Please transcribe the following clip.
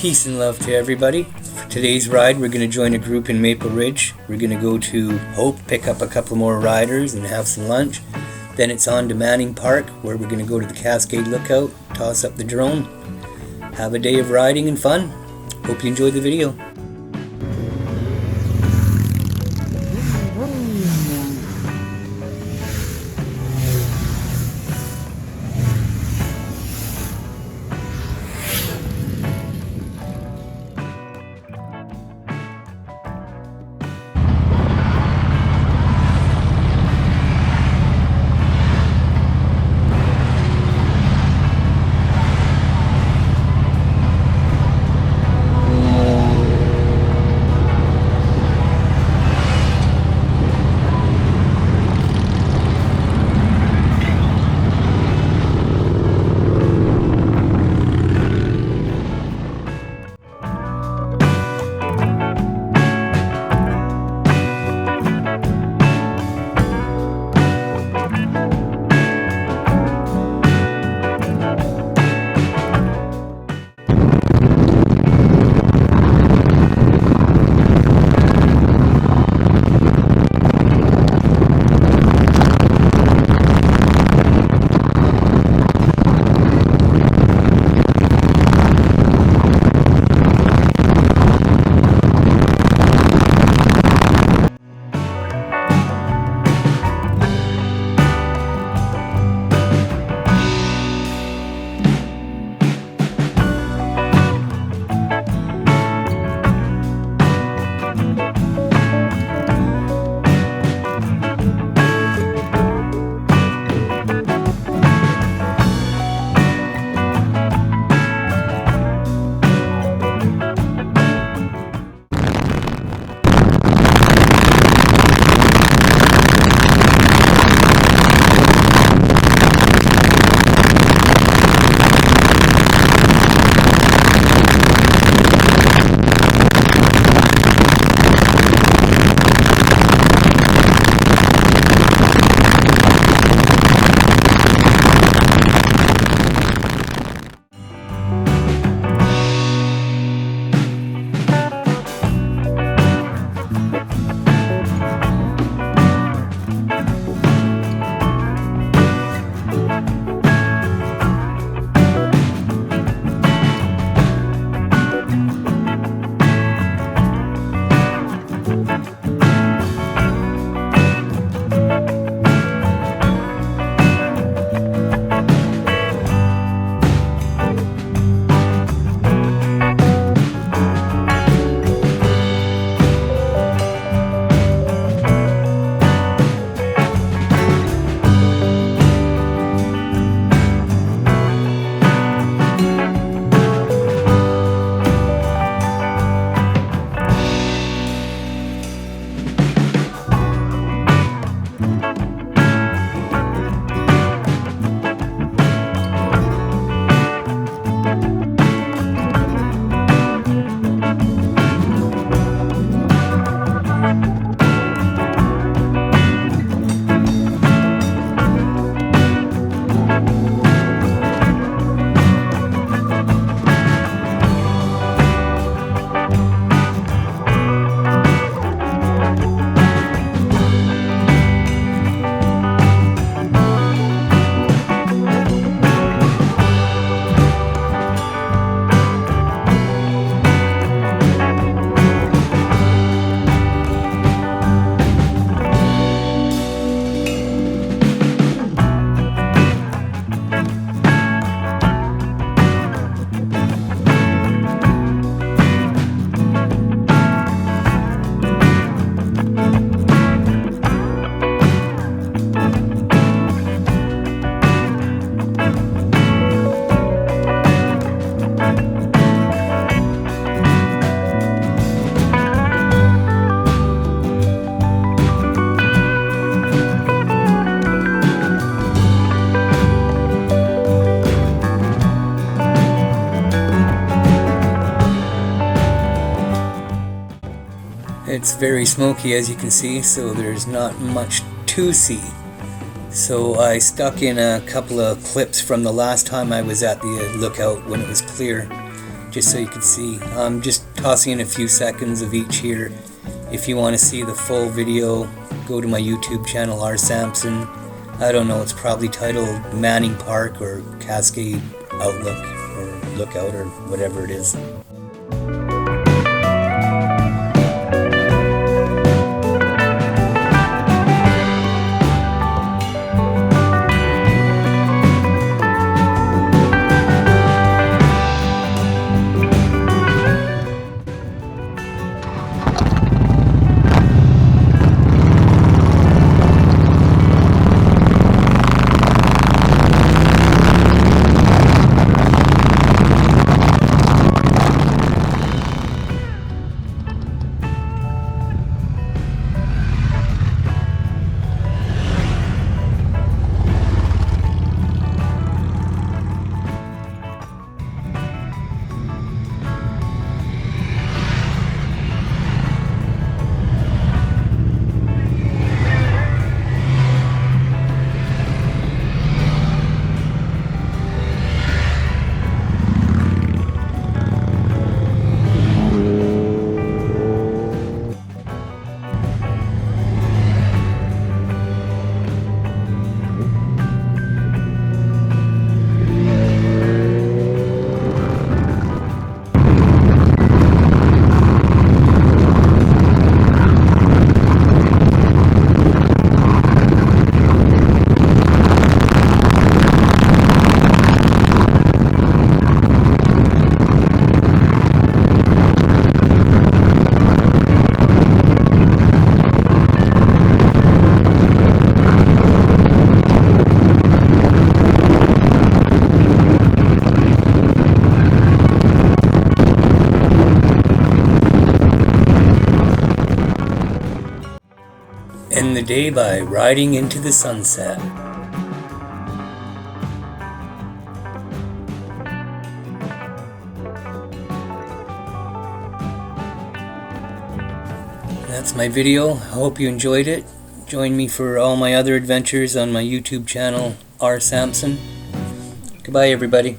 Peace and love to everybody. For today's ride, we're going to join a group in Maple Ridge. We're going to go to Hope, pick up a couple more riders and have some lunch. Then it's on to Manning Park, where we're going to go to the Cascade Lookout, toss up the drone, have a day of riding and fun. Hope you enjoyed the video. It's very smoky, as you can see, so there's not much to see. So I stuck in a couple of clips from the last time I was at the lookout when it was clear. just so you can see. I'm just tossing in a few seconds of each here. If you want to see the full video, go to my YouTube channel, RSamson. I don't know, it's probably titled Manning Park or Cascade Outlook or Lookout or whatever it is. End the day by riding into the sunset. That's my video. I hope you enjoyed it. Join me for all my other adventures on my YouTube channel, RSamson. Goodbye, everybody.